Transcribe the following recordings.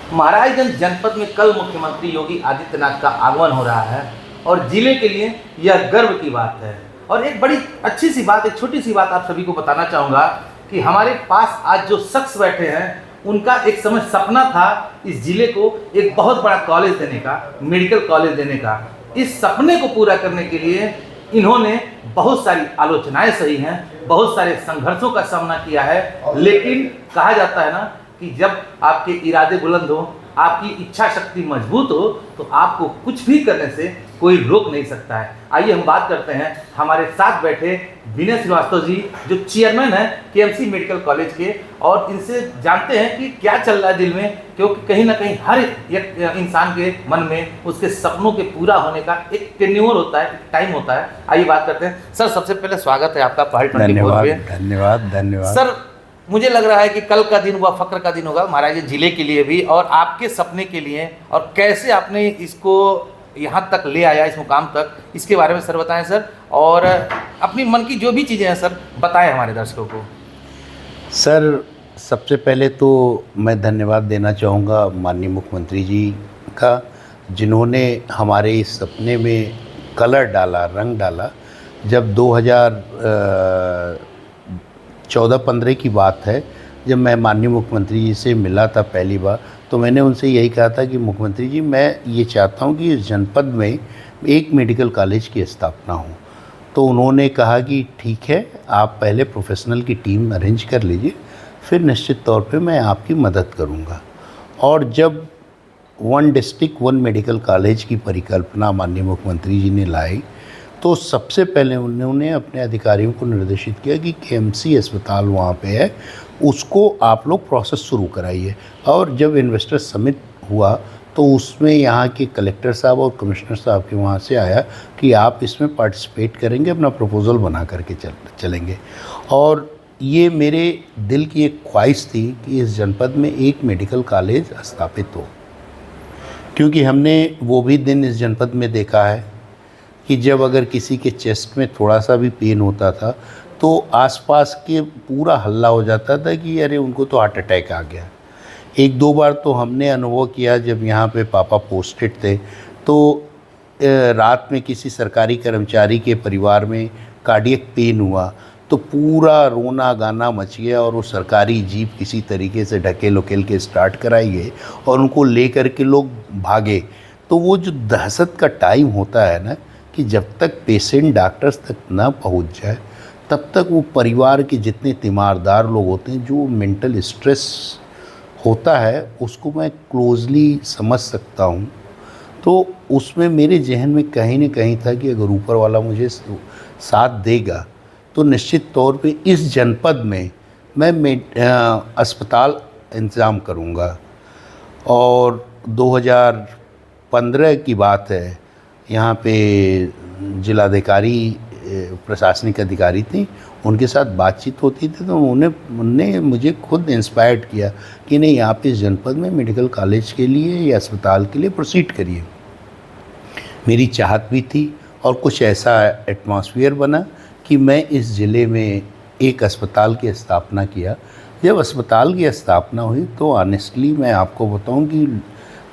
महाराजगंज जनपद में कल मुख्यमंत्री योगी आदित्यनाथ का आगमन हो रहा है और जिले के लिए यह गर्व की बात है। और एक बड़ी अच्छी सी बात, एक छोटी सी बात आप सभी को बताना चाहूँगा कि हमारे पास आज जो शख्स बैठे हैं उनका एक समय सपना था इस जिले को एक बहुत बड़ा कॉलेज देने का, मेडिकल कॉलेज देने का। इस सपने को पूरा करने के लिए इन्होंने बहुत सारी आलोचनाएं सही हैं, बहुत सारे संघर्षों का सामना किया है, लेकिन कहा जाता है ना कि जब आपके इरादे बुलंद हो, आपकी इच्छा शक्ति मजबूत हो, तो आपको कुछ भी करने से कोई रोक नहीं सकता है। आइए हम बात करते हैं हमारे साथ बैठे विनय श्रीवास्तव जी, जो चेयरमैन हैं केएमसी मेडिकल कॉलेज के, और इनसे जानते हैं कि क्या चल रहा है दिल में, क्योंकि कहीं ना कहीं हर एक इंसान के मन में उसके सपनों के पूरा होने का एक टेन्योर होता है, एक टाइम होता है। आइए बात करते हैं। सर, सबसे पहले स्वागत है आपका पहल 24 पे। धन्यवाद सर, मुझे लग रहा है कि कल का दिन हुआ फक्र का दिन होगा महाराज जिले के लिए भी और आपके सपने के लिए, और कैसे आपने इसको यहाँ तक ले आया, इस मुकाम तक, इसके बारे में सर बताएं सर। और अपनी मन की जो भी चीज़ें हैं सर बताएं हमारे दर्शकों को। सर, सबसे पहले तो मैं धन्यवाद देना चाहूँगा माननीय मुख्यमंत्री जी का, जिन्होंने हमारे इस सपने में कलर डाला, रंग डाला। जब 2014-15 की बात है, जब मैं माननीय मुख्यमंत्री जी से मिला था पहली बार, तो मैंने उनसे यही कहा था कि मुख्यमंत्री जी, मैं ये चाहता हूँ कि इस जनपद में एक मेडिकल कॉलेज की स्थापना हो। तो उन्होंने कहा कि ठीक है, आप पहले प्रोफेशनल की टीम अरेंज कर लीजिए, फिर निश्चित तौर पे मैं आपकी मदद करूँगा। और जब one district one medical college की परिकल्पना माननीय मुख्यमंत्री जी ने लाई, तो सबसे पहले उन्होंने अपने अधिकारियों को निर्देशित किया कि केएमसी अस्पताल वहाँ पे है, उसको आप लोग प्रोसेस शुरू कराइए। और जब इन्वेस्टर समिट हुआ तो उसमें यहाँ के कलेक्टर साहब और कमिश्नर साहब के वहाँ से आया कि आप इसमें पार्टिसिपेट करेंगे, अपना प्रपोज़ल बना करके चलेंगे। और ये मेरे दिल की एक ख्वाहिश थी कि इस जनपद में एक मेडिकल कॉलेज स्थापित हो, क्योंकि हमने वो भी दिन इस जनपद में देखा है कि जब अगर किसी के चेस्ट में थोड़ा सा भी पेन होता था तो आसपास के पूरा हल्ला हो जाता था कि अरे उनको तो हार्ट अटैक आ गया। एक दो बार तो हमने अनुभव किया, जब यहाँ पे पापा पोस्टेड थे तो रात में किसी सरकारी कर्मचारी के परिवार में कार्डियक पेन हुआ तो पूरा रोना गाना मच गया, और वो सरकारी जीप किसी तरीके से ढकेल उकेल के स्टार्ट कराई गई और उनको ले कर के लोग भागे। तो वो जो दहशत का टाइम होता है ना, कि जब तक पेशेंट डॉक्टर्स तक ना पहुंच जाए तब तक वो परिवार के जितने तीमारदार लोग होते हैं, जो मेंटल स्ट्रेस होता है, उसको मैं क्लोजली समझ सकता हूँ। तो उसमें मेरे जहन में कहीं न कहीं था कि अगर ऊपर वाला मुझे साथ देगा तो निश्चित तौर पे इस जनपद में मैं अस्पताल इंतज़ाम करूँगा। और 2015 की बात है, यहाँ पे जिलाधिकारी प्रशासनिक अधिकारी थी, उनके साथ बातचीत होती थी तो उन्होंने मुझे खुद इंस्पायर्ड किया कि नहीं, आप इस जनपद में मेडिकल कॉलेज के लिए या अस्पताल के लिए प्रोसीड करिए। मेरी चाहत भी थी और कुछ ऐसा एटमॉस्फेयर बना कि मैं इस ज़िले में एक अस्पताल की स्थापना किया। जब अस्पताल की स्थापना हुई तो ऑनेस्टली मैं आपको बताऊं कि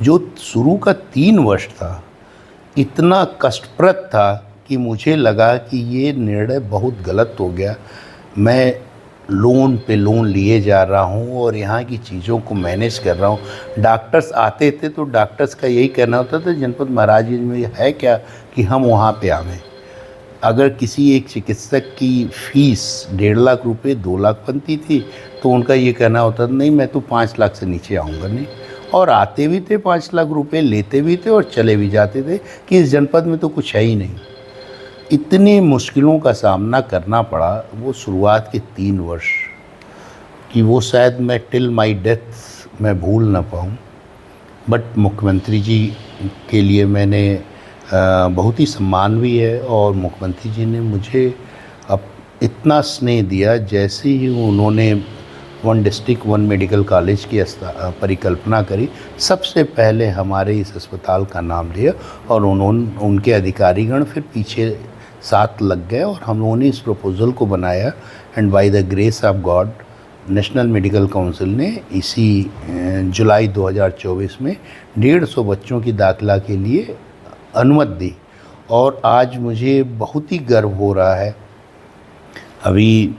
जो शुरू का 3 वर्ष था, इतना कष्टप्रद था कि मुझे लगा कि ये निर्णय बहुत गलत हो गया। मैं लोन पे लोन लिए जा रहा हूँ और यहाँ की चीज़ों को मैनेज कर रहा हूँ। डॉक्टर्स आते थे तो डॉक्टर्स का यही कहना होता था, जनपद महाराजगंज में है क्या कि हम वहाँ पे आवें। अगर किसी एक चिकित्सक की फ़ीस 1.5 लाख रुपए 2 लाख बनती थी तो उनका ये कहना होता था, नहीं मैं तो 5 लाख से नीचे आऊँगा नहीं। और आते भी थे 5 लाख रुपए, लेते भी थे और चले भी जाते थे कि इस जनपद में तो कुछ है ही नहीं। इतनी मुश्किलों का सामना करना पड़ा वो शुरुआत के 3 वर्ष, कि वो शायद मैं टिल माई डेथ मैं भूल ना पाऊँ। बट मुख्यमंत्री जी के लिए मैंने बहुत ही सम्मान भी है, और मुख्यमंत्री जी ने मुझे अब इतना स्नेह दिया। जैसे ही उन्होंने one district one medical college की परिकल्पना करी, सबसे पहले हमारे इस अस्पताल का नाम लिया और उनके अधिकारीगण फिर पीछे साथ लग गए और हम लोगों ने इस प्रपोज़ल को बनाया। And by the grace of God national medical council ने इसी जुलाई 2024 में 150 बच्चों की दाखिला के लिए अनुमति दी और आज मुझे बहुत ही गर्व हो रहा है। अभी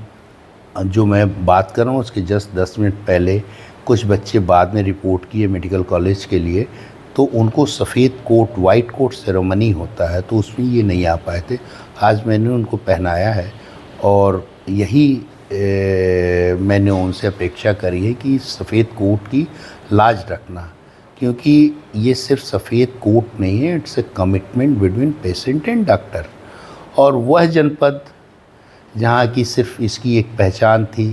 जो मैं बात कर रहा हूँ उसके जस्ट 10 मिनट पहले कुछ बच्चे बाद में रिपोर्ट किए मेडिकल कॉलेज के लिए, तो उनको सफ़ेद कोट वाइट कोट सेरेमनी होता है तो उसमें ये नहीं आ पाए थे। आज मैंने उनको पहनाया है और यही मैंने उनसे अपेक्षा करी है कि सफ़ेद कोट की लाज रखना, क्योंकि ये सिर्फ सफ़ेद कोट नहीं है, it's a commitment between patient and doctor. और वह जनपद जहाँ की सिर्फ इसकी एक पहचान थी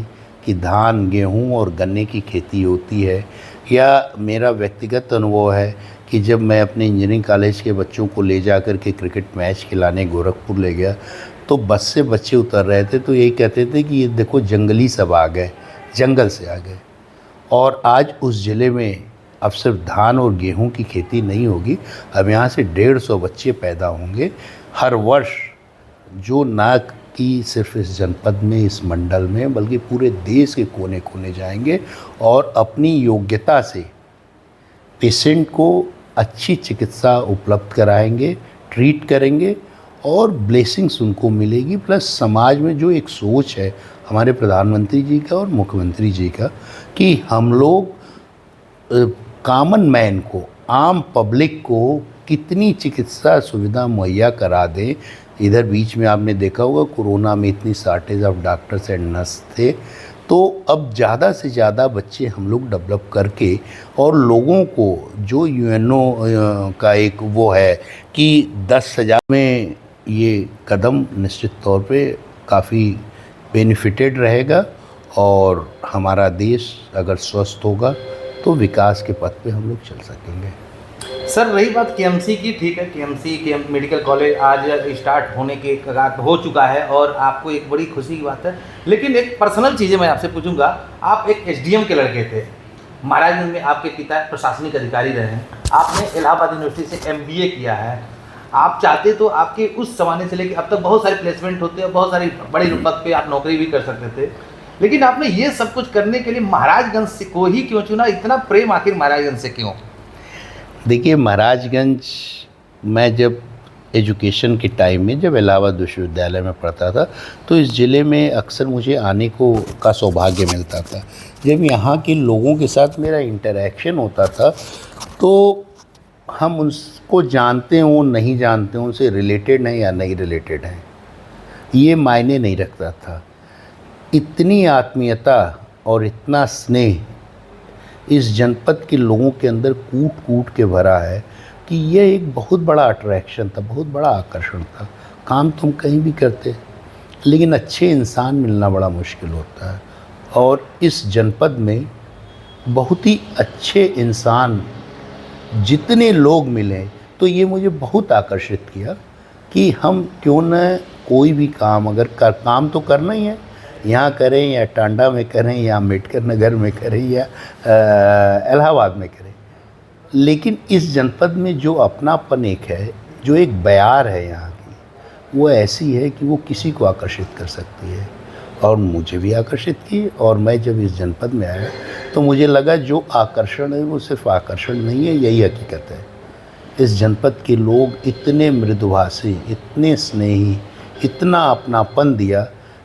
कि धान, गेहूँ और गन्ने की खेती होती है, या मेरा व्यक्तिगत अनुभव है कि जब मैं अपने इंजीनियरिंग कॉलेज के बच्चों को ले जा कर के क्रिकेट मैच खिलाने गोरखपुर ले गया तो बस से बच्चे उतर रहे थे तो यही कहते थे कि ये देखो जंगली सब आ गए, जंगल से आ गए। और आज उस ज़िले में अब सिर्फ धान और गेहूं की खेती नहीं होगी, अब यहाँ से 150 बच्चे पैदा होंगे हर वर्ष, जो ना कि सिर्फ इस जनपद में, इस मंडल में, बल्कि पूरे देश के कोने कोने जाएंगे और अपनी योग्यता से पेशेंट को अच्छी चिकित्सा उपलब्ध कराएंगे, ट्रीट करेंगे और ब्लेसिंग्स उनको मिलेगी। प्लस समाज में जो एक सोच है हमारे प्रधानमंत्री जी का और मुख्यमंत्री जी का कि हम लोग कॉमन मैन को, आम पब्लिक को कितनी चिकित्सा सुविधा मुहैया करा दें। इधर बीच में आपने देखा होगा कोरोना में इतनी shortage of doctors and nurse थे, तो अब ज़्यादा से ज़्यादा बच्चे हम लोग डेवलप करके और लोगों को जो यूएनओ का एक वो है कि 10,000 में ये कदम निश्चित तौर पे काफ़ी बेनिफिटेड रहेगा और हमारा देश अगर स्वस्थ होगा तो विकास के पथ पे हम लोग चल सकेंगे। सर रही बात केएमसी की, ठीक है, के मेडिकल कॉलेज आज स्टार्ट होने के कगार हो चुका है और आपको एक बड़ी खुशी की बात है, लेकिन एक पर्सनल चीज़ें मैं आपसे पूछूंगा। आप एक एसडीएम के लड़के थे, महाराजगंज में आपके पिता प्रशासनिक अधिकारी रहे हैं, आपने इलाहाबाद यूनिवर्सिटी से एमबीए किया है। आप चाहते तो आपके उस ज़माने से लेकर अब तक बहुत सारे प्लेसमेंट होते हैं, बहुत सारी बड़ी पद पे आप नौकरी भी कर सकते थे, लेकिन आपने ये सब कुछ करने के लिए महाराजगंज से को ही क्यों चुना? इतना प्रेम आखिर महाराजगंज से क्यों? देखिए, महाराजगंज मैं जब एजुकेशन के टाइम में जब इलाहाबाद विश्वविद्यालय में पढ़ता था तो इस ज़िले में अक्सर मुझे आने को का सौभाग्य मिलता था। जब यहाँ के लोगों के साथ मेरा इंटरेक्शन होता था तो हम उनको जानते हों नहीं जानते हों, उनसे रिलेटेड हैं या नहीं रिलेटेड हैं, ये मायने नहीं रखता था। इतनी आत्मीयता और इतना स्नेह इस जनपद के लोगों के अंदर कूट कूट के भरा है कि यह एक बहुत बड़ा अट्रैक्शन था, बहुत बड़ा आकर्षण था। काम तुम कहीं भी करते लेकिन अच्छे इंसान मिलना बड़ा मुश्किल होता है और इस जनपद में बहुत ही अच्छे इंसान जितने लोग मिले तो ये मुझे बहुत आकर्षित किया कि हम क्यों न कोई भी काम अगर काम तो करना ही है, यहाँ करें या टांडा में करें या अम्बेडकर नगर में करें या इलाहाबाद में करें, लेकिन इस जनपद में जो अपनापन एक है, जो एक बयार है यहाँ की, वो ऐसी है कि वो किसी को आकर्षित कर सकती है और मुझे भी आकर्षित की। और मैं जब इस जनपद में आया तो मुझे लगा जो आकर्षण है वो सिर्फ आकर्षण नहीं है, यही हकीकत है। इस जनपद के लोग इतने मृदुभाषी, इतने स्नेही, इतना अपनापन दिया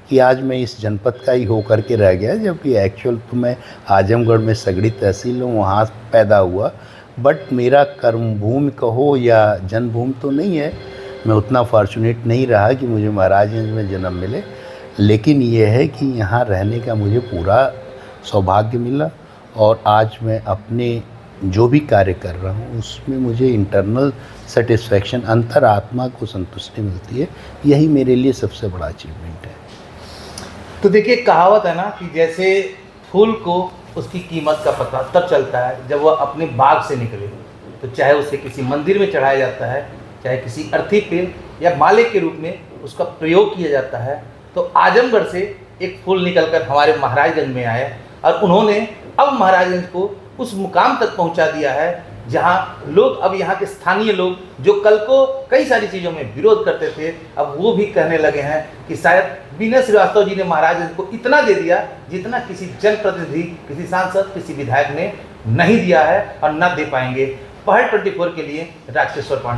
कि आज मैं इस जनपद का ही होकर के रह गया, जबकि एक्चुअल तो मैं आजमगढ़ में सगड़ी तहसील हूँ, वहाँ पैदा हुआ, बट मेरा कर्मभूमि कहो या जन्मभूमि तो नहीं है। मैं उतना फॉर्चुनेट नहीं रहा कि मुझे महाराजगंज में जन्म मिले, लेकिन ये है कि यहाँ रहने का मुझे पूरा सौभाग्य मिला और आज मैं अपने जो भी कार्य कर रहा हूँ उसमें मुझे इंटरनल सेटिस्फैक्शन, अंतरात्मा को संतुष्टि मिलती है। यही मेरे लिए सबसे बड़ा अचीवमेंट है। तो देखिए, कहावत है ना कि जैसे फूल को उसकी कीमत का पता तब चलता है जब वह अपने बाग से निकले, तो चाहे उसे किसी मंदिर में चढ़ाया जाता है, चाहे किसी अर्थी पे या माले के रूप में उसका प्रयोग किया जाता है। तो आजमगढ़ से एक फूल निकलकर हमारे महाराजगंज में आए और उन्होंने अब महाराजगंज को उस मुकाम तक पहुंचा दिया है जहाँ लोग अब यहाँ के स्थानीय लोग जो कल को कई सारी चीज़ों में विरोध करते थे, अब वो भी कहने लगे हैं कि शायद विनय श्रीवास्तव जी ने महाराज को इतना दे दिया जितना किसी जनप्रतिनिधि, किसी सांसद, किसी विधायक ने नहीं दिया है और न दे पाएंगे। पहल 24 के लिए राजकिशोर पांडे।